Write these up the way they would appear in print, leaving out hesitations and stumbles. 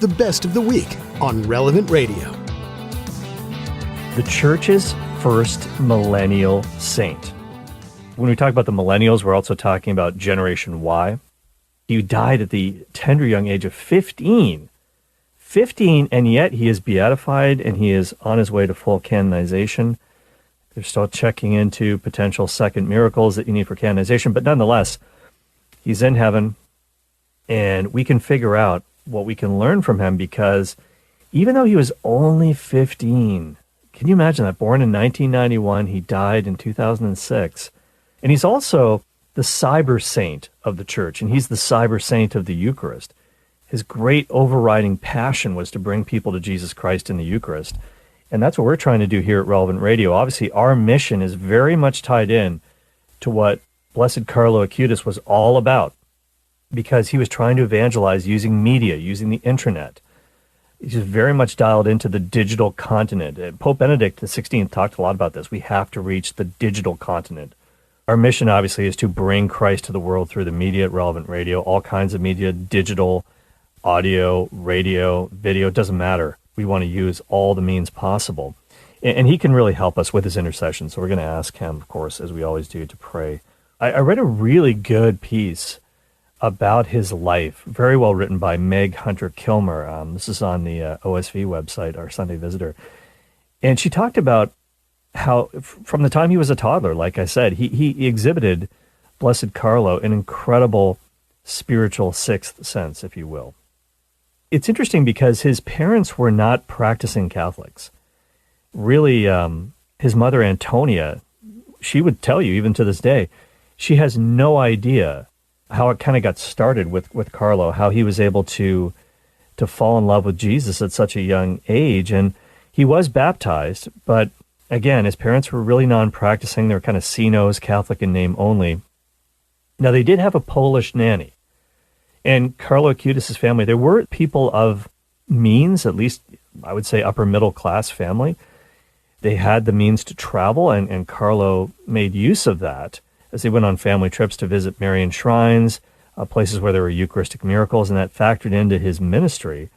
the best of the week on Relevant Radio. The Church's first millennial saint. When we talk about the millennials, we're also talking about Generation Y. He died at the tender young age of 15. 15, and yet he is beatified and he is on his way to full canonization. They're still checking into potential second miracles that you need for canonization, but nonetheless, he's in heaven, and we can figure out what we can learn from him because even though he was only 15, can you imagine that? Born in 1991, he died in 2006. And he's also the cyber saint of the church, and he's the cyber saint of the Eucharist. His great overriding passion was to bring people to Jesus Christ in the Eucharist. And that's what we're trying to do here at Relevant Radio. Obviously, our mission is very much tied in to what Blessed Carlo Acutis was all about, because he was trying to evangelize using media, using the internet. He's very much dialed into the digital continent. Pope Benedict XVI talked a lot about this. We have to reach the digital continent. Our mission, obviously, is to bring Christ to the world through the media at Relevant Radio, all kinds of media, digital, audio, radio, video, it doesn't matter. We want to use all the means possible. And he can really help us with his intercession. So we're going to ask him, of course, as we always do, to pray. I read a really good piece about his life, very well written by Meg Hunter-Kilmer. This is on the OSV website, our Sunday Visitor. And she talked about how from the time he was a toddler, like I said, he exhibited, Blessed Carlo, an incredible spiritual sixth sense, if you will. It's interesting because his parents were not practicing Catholics. Really, his mother, Antonia, she would tell you, even to this day, she has no idea how it kind of got started with Carlo, how he was able to fall in love with Jesus at such a young age. And he was baptized, but again, his parents were really non-practicing. They were kind of see-nos, Catholic in name only. Now, they did have a Polish nanny. And Carlo Acutis' family, there were people of means, at least I would say upper middle class family. They had the means to travel, and Carlo made use of that as they went on family trips to visit Marian shrines, places where there were Eucharistic miracles, and that factored into his ministry.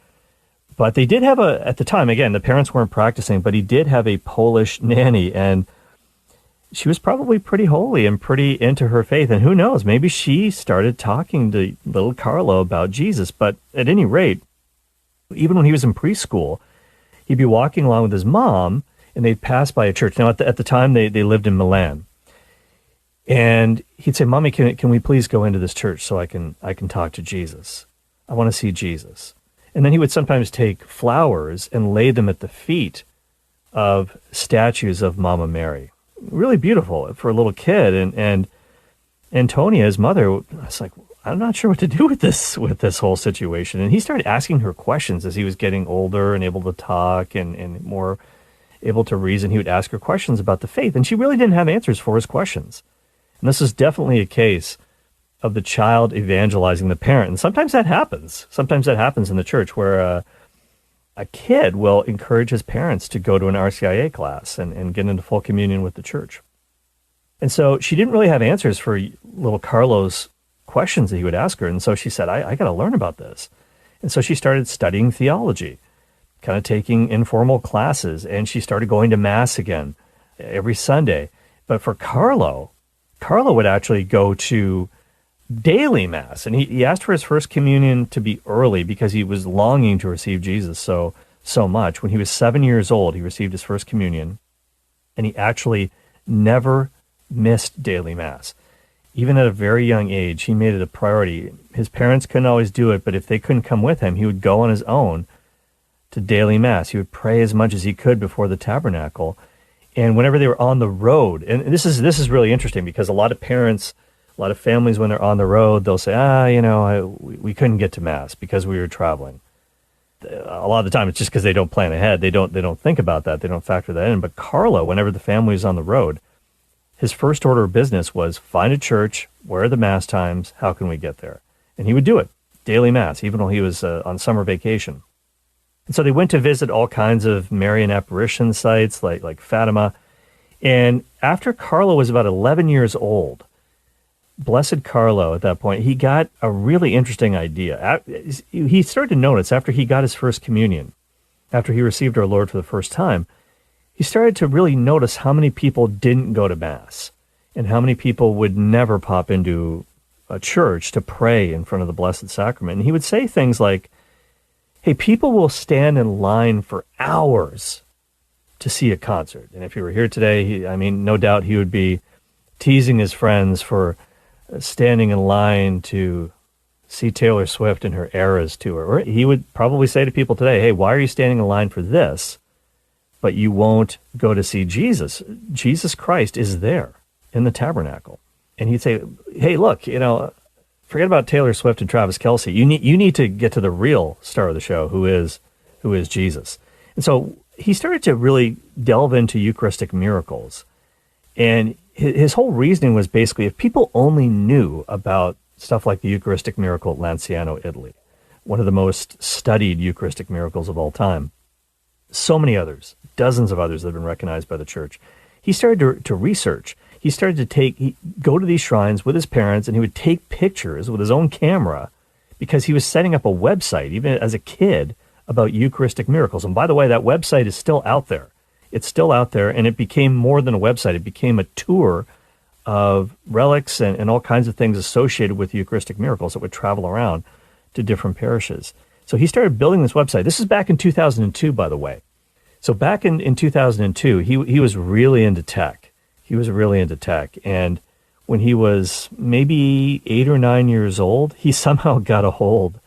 But they did have at the time, again, the parents weren't practicing, but he did have a Polish nanny, and she was probably pretty holy and pretty into her faith. And who knows, maybe she started talking to little Carlo about Jesus. But at any rate, even when he was in preschool, he'd be walking along with his mom, and they'd pass by a church. Now, at the time, they lived in Milan. And he'd say, "Mommy, can we please go into this church so I can talk to Jesus? I want to see Jesus." And then he would sometimes take flowers and lay them at the feet of statues of Mama Mary. Really beautiful for a little kid. And Antonia, his mother, was like, "I'm not sure what to do with this whole situation." And he started asking her questions as he was getting older and able to talk and more able to reason. He would ask her questions about the faith, and she really didn't have answers for his questions. And this is definitely a case of the child evangelizing the parent. And sometimes that happens. Sometimes that happens in the church where a kid will encourage his parents to go to an RCIA class and get into full communion with the church. And so she didn't really have answers for little Carlo's questions that he would ask her. And so she said, I got to learn about this. And so she started studying theology, kind of taking informal classes, and she started going to Mass again every Sunday. But for Carlo would actually go to daily Mass. And he asked for his first communion to be early because he was longing to receive Jesus so much. When he was 7 years old, he received his first communion, and he actually never missed daily Mass. Even at a very young age, he made it a priority. His parents couldn't always do it, but if they couldn't come with him, he would go on his own to daily Mass. He would pray as much as he could before the tabernacle. And whenever they were on the road, and this is really interesting because a lot of parents, a lot of families, when they're on the road, they'll say, we couldn't get to Mass because we were traveling. A lot of the time, it's just because they don't plan ahead. They don't think about that. They don't factor that in. But Carlo, whenever the family was on the road, his first order of business was find a church, where are the Mass times, how can we get there? And he would do it, daily Mass, even while he was on summer vacation. And so they went to visit all kinds of Marian apparition sites like Fatima. And after Carlo was about 11 years old, Blessed Carlo, at that point, he got a really interesting idea. He started to notice after he got his first communion, after he received our Lord for the first time, he started to really notice how many people didn't go to Mass and how many people would never pop into a church to pray in front of the Blessed Sacrament. And he would say things like, hey, people will stand in line for hours to see a concert. And if he were here today, no doubt he would be teasing his friends for standing in line to see Taylor Swift in her Eras tour. Or he would probably say to people today, hey, why are you standing in line for this, but you won't go to see Jesus? Jesus Christ is there in the tabernacle. And he'd say, hey, look, forget about Taylor Swift and Travis Kelce. You need to get to the real star of the show, who is Jesus. And so he started to really delve into Eucharistic miracles. And his whole reasoning was basically, if people only knew about stuff like the Eucharistic miracle at Lanciano, Italy, one of the most studied Eucharistic miracles of all time, so many others, dozens of others that have been recognized by the Church, he started to research. He started to go to these shrines with his parents, and he would take pictures with his own camera because he was setting up a website, even as a kid, about Eucharistic miracles. And by the way, that website is still out there. It's still out there, and it became more than a website. It became a tour of relics and all kinds of things associated with Eucharistic miracles that would travel around to different parishes. So he started building this website. This is back in 2002, by the way. So back in 2002, he was really into tech. He was really into tech. And when he was maybe 8 or 9 years old, he somehow got a hold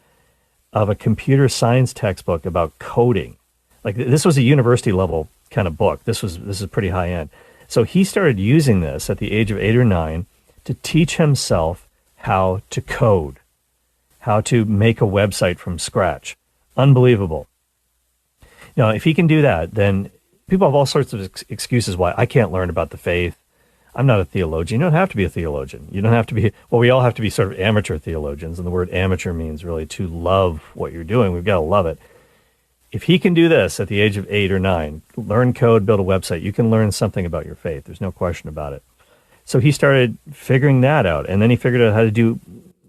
of a computer science textbook about coding. Like, this was a university level kind of book. This is pretty high end. So he started using this at the age of 8 or 9 to teach himself how to code, how to make a website from scratch. Unbelievable. Now, if he can do that, then people have all sorts of excuses why I can't learn about the faith. I'm not a theologian. You don't have to be a theologian. You don't have to be, well, we all have to be sort of amateur theologians. And the word amateur means really to love what you're doing. We've got to love it. If he can do this at the age of 8 or 9, learn code, build a website, you can learn something about your faith. There's no question about it. So he started figuring that out. And then he figured out how to do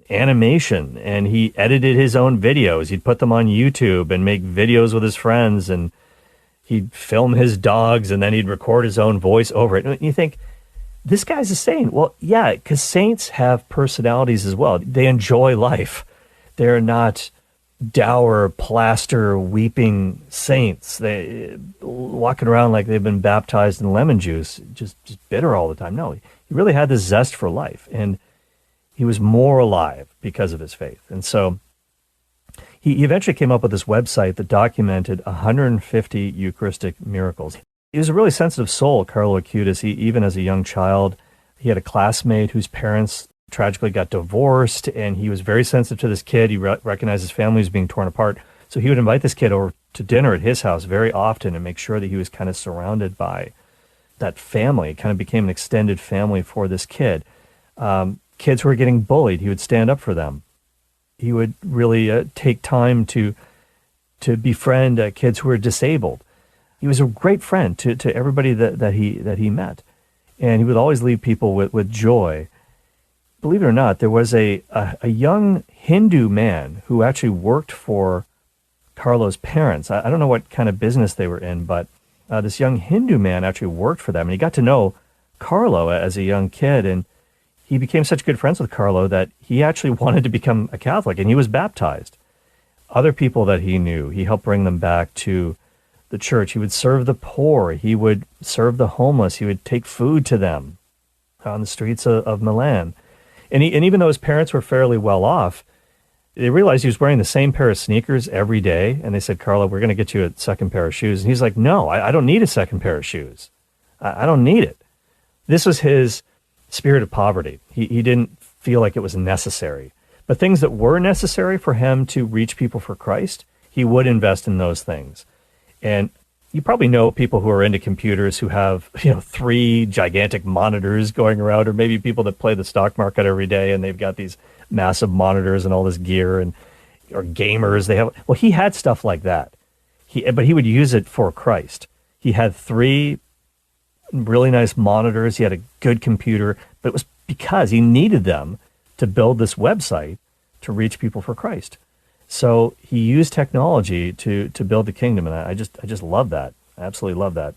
animation. And he edited his own videos. He'd put them on YouTube and make videos with his friends. And he'd film his dogs, and then he'd record his own voice over it. And you think, this guy's a saint. Well, yeah, because saints have personalities as well. They enjoy life. They're not dour, plaster, weeping saints. They walking around like they've been baptized in lemon juice, just bitter all the time. No, he really had this zest for life, and he was more alive because of his faith. And so he eventually came up with this website that documented 150 Eucharistic miracles. He was a really sensitive soul, Carlo Acutis. Even as a young child, he had a classmate whose parents tragically got divorced, and he was very sensitive to this kid. He recognized his family was being torn apart. So he would invite this kid over to dinner at his house very often and make sure that he was kind of surrounded by that family. It kind of became an extended family for this kid. Kids who were getting bullied, he would stand up for them. He would really take time to befriend kids who were disabled. He was a great friend to everybody that he met. And he would always leave people with joy. Believe it or not, there was a young Hindu man who actually worked for Carlo's parents. I don't know what kind of business they were in, but this young Hindu man actually worked for them. And he got to know Carlo as a young kid. And he became such good friends with Carlo that he actually wanted to become a Catholic, and he was baptized. Other people that he knew, he helped bring them back to the church. He would serve the poor. He would serve the homeless. He would take food to them on the streets of Milan. And even though his parents were fairly well off, they realized he was wearing the same pair of sneakers every day. And they said, Carlo, we're going to get you a second pair of shoes. And he's like, no, I don't need a second pair of shoes. I don't need it. This was his spirit of poverty. He didn't feel like it was necessary. But things that were necessary for him to reach people for Christ, he would invest in those things. And you probably know people who are into computers who have, 3 gigantic monitors going around, or maybe people that play the stock market every day and they've got these massive monitors and all this gear, or gamers. He had stuff like that. But he would use it for Christ. He had 3 really nice monitors. He had a good computer, but it was because he needed them to build this website to reach people for Christ. So he used technology to build the kingdom, and I just love that. I absolutely love that.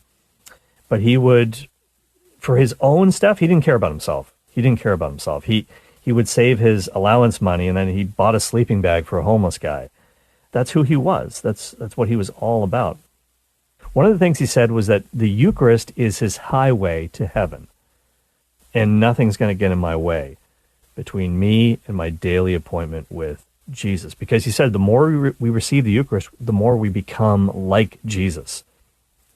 But he would, for his own stuff, he didn't care about himself. He would save his allowance money, and then he bought a sleeping bag for a homeless guy. That's who he was. That's what he was all about. One of the things he said was that the Eucharist is his highway to heaven, and nothing's going to get in my way between me and my daily appointment with Jesus. Because he said the more we receive the Eucharist, the more we become like Jesus.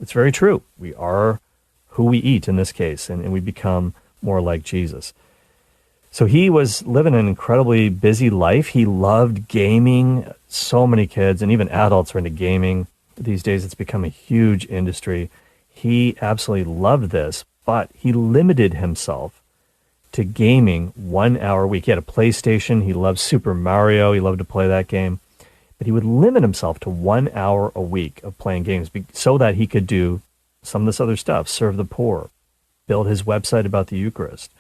It's very true. We are who we eat in this case, and we become more like Jesus. So he was living an incredibly busy life. He loved gaming. So many kids and even adults are into gaming. These days it's become a huge industry. He absolutely loved this, but he limited himself to gaming 1 hour a week. He had a PlayStation. He loved Super Mario. He loved to play that game. But he would limit himself to 1 hour a week of playing games so that he could do some of this other stuff, serve the poor, build his website about the Eucharist.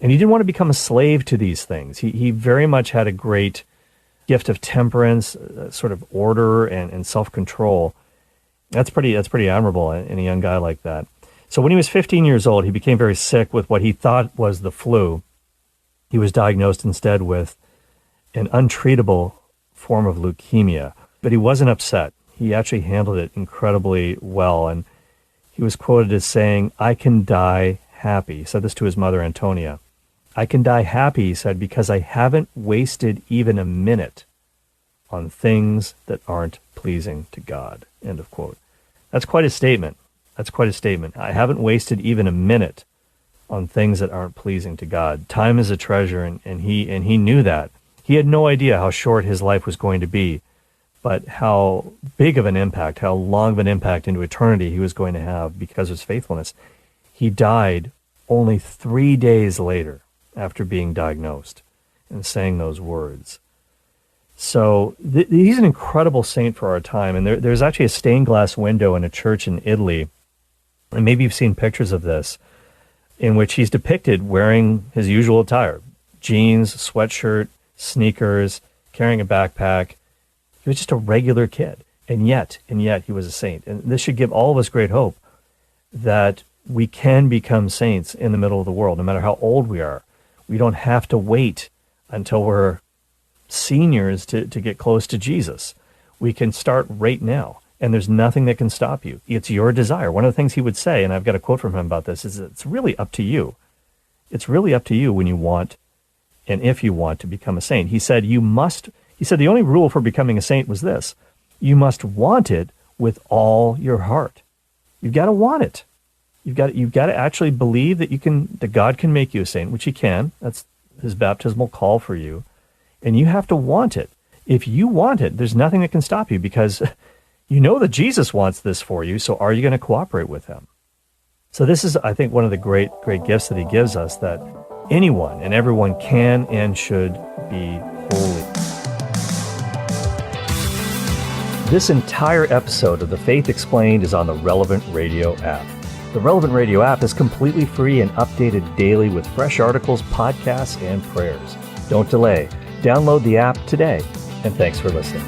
And he didn't want to become a slave to these things. He very much had a great gift of temperance, sort of order and self-control. That's pretty admirable in a young guy like that. So when he was 15 years old, he became very sick with what he thought was the flu. He was diagnosed instead with an untreatable form of leukemia, but he wasn't upset. He actually handled it incredibly well, and he was quoted as saying, "I can die happy." He said this to his mother, Antonia. "I can die happy," he said, "because I haven't wasted even a minute on things that aren't pleasing to God." End of quote. That's quite a statement. I haven't wasted even a minute on things that aren't pleasing to God. Time is a treasure, and he knew that. He had no idea how short his life was going to be, but how big of an impact, how long of an impact into eternity he was going to have because of his faithfulness. He died only 3 days later after being diagnosed and saying those words. So he's an incredible saint for our time. And there's actually a stained glass window in a church in Italy, and maybe you've seen pictures of this, in which he's depicted wearing his usual attire, jeans, sweatshirt, sneakers, carrying a backpack. He was just a regular kid, and yet he was a saint. And this should give all of us great hope that we can become saints in the middle of the world, no matter how old we are. We don't have to wait until we're seniors to get close to Jesus. We can start right now, and there's nothing that can stop you. It's your desire. One of the things he would say, and I've got a quote from him about this, is it's really up to you. It's really up to you when you want and if you want to become a saint. He said, the only rule for becoming a saint was this: you must want it with all your heart. You've got to want it. You've got to actually believe that God can make you a saint, which he can. That's his baptismal call for you. And you have to want it. If you want it, there's nothing that can stop you, because you know that Jesus wants this for you. So are you going to cooperate with him? So this is, I think, one of the great gifts that he gives us, that anyone and everyone can and should be holy. This entire episode of The Faith Explained is on the Relevant Radio app. The Relevant Radio app is completely free and updated daily with fresh articles, podcasts, and prayers. Don't delay. Download the app today, and thanks for listening.